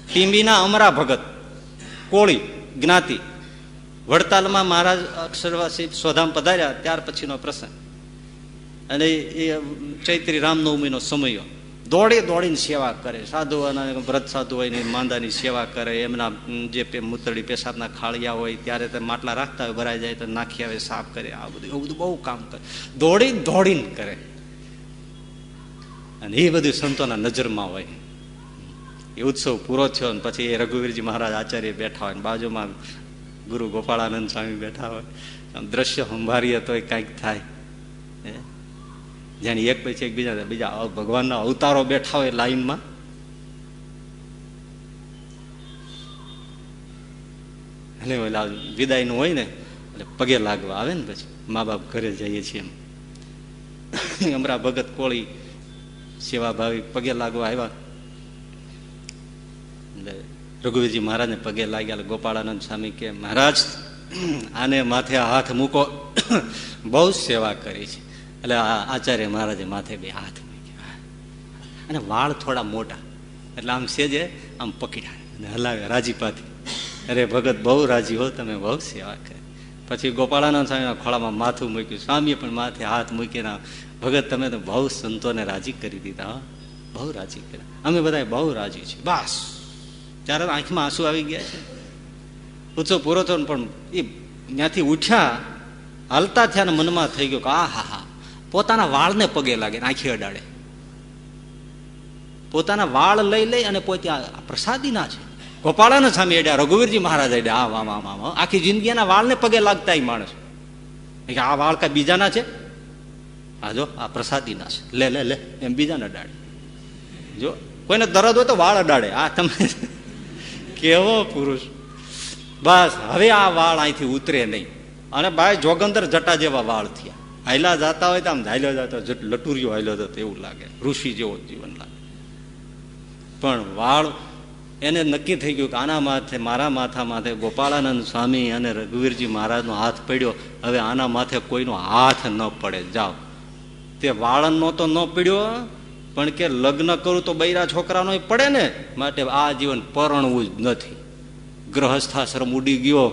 ટીંબીના અમરા ભગત, કોળી જ્ઞાતિ, વડતાલમાં મહારાજ અક્ષરવાસી સ્વધામ પધાર્યા ત્યાર પછીનો પ્રસંગ. અને એ ચૈત્રી રામનવમીનો સમયો. દોડી દોડીને સેવા કરે, સાધુઓના વ્રત સાધુ હોય ને માંદાની સેવા કરે, એમના જે મૂતળી પેશાબના ખાળિયા હોય ત્યારે તે માટલા રાખતા હોય, ભરાઈ જાય તો નાખી આવે, સાફ કરે, આ બધું એવું બધું બહુ કામ કરે, દોડી દોડીને કરે. અને એ બધું સંતોના નજરમાં હોય. એ ઉત્સવ પૂરો થયો ને પછી એ રઘુવીરજી મહારાજ આચાર્ય બેઠા હોય, બાજુમાં ગુરુ ગોપાળાનંદ સ્વામી બેઠા હોય. દ્રશ્ય સંભાળીએ તો કંઈક થાય. જાણે એક પછી એક બીજા ભગવાનના અવતારો બેઠા હોય લાઈનમાં. અને ઓલા વિદાયનું હોય ને એટલે પગે લાગવા આવે ને પછી મા બાપ ઘરે જઈએ છીએ એમ. અમરા ભગત કોળી સેવાભાવી પગે લાગવા આવ્યા એટલે રઘુવીરજી મહારાજને પગે લાગ્યા. ગોપાળાનંદ સ્વામી કે મહારાજ આને માથે હાથ મૂકો, બહુ સેવા કરી છે. એટલે આચાર્ય મહારાજે માથે બે હાથ મૂક્યા અને વાળ થોડા મોટા એટલે આમ સેજે આમ પકડ્યા અને હલાવ્યા રાજીપાથી. અરે ભગત બહુ રાજી હો, તમે બહુ સેવા કરી. પછી ગોપાળાનંદ સ્વામીના ખોળામાં માથું મૂક્યું, સ્વામીએ પણ માથે હાથ મૂકીને ભગત તમે તો બહુ સંતોને રાજી કરી દીધા, બહુ રાજી કર્યા, અમે બધા બહુ રાજી છીએ. બસ ત્યારે આંખમાં આંસુ આવી ગયા છે. ઉત્સવ પૂરો થયો પણ એ ત્યાંથી ઉઠ્યા, હાલતા થયા ને મનમાં થઈ ગયું કે આ હા હા, પોતાના વાળને પગે લાગે, આંખી અડાડે. પોતાના વાળ લઈ અને પોતે પ્રસાદી ના છે. ગોપાળાનંદ સ્વામી અડ્યા, રઘુવીરજી મહારાજ અડ્યા. આ વામ આમ આખી જિંદગી એના વાળને પગે લાગતા માણસ. આ વાળ કઈ બીજાના છે? આ જો આ પ્રસાદીના છે, લે લે લે એમ બીજાને અડાડે. જો કોઈને દરદ હોય તો વાળ અડાડે. આ તમે કેવો પુરુષ! બસ હવે આ વાળ અહીંથી ઉતરે નહીં. અને ભાઈ જોગંદર જટા જેવા વાળ થયા. હાયલા જતા હોય તો આમ હાયલો જતા લટુરિયો હાયલો જતો એવું લાગે, ઋષિ જેવો જીવન લાગે. પણ વાળ એને નક્કી થઈ ગયું કે આના માથે, મારા માથા માથે ગોપાળાનંદ સ્વામી અને રઘુવીરજી મહારાજનો હાથ પડ્યો, હવે આના માથે કોઈનો હાથ ન પડે. જાઓ. તે વાળનો તો ન પડ્યો, પણ કે લગ્ન કરું તો બૈરા છોકરાનો પડે ને, માટે આ જીવન પરણવું જ નથી. ગ્રહસ્થાશ્રમ ઉડી ગયો.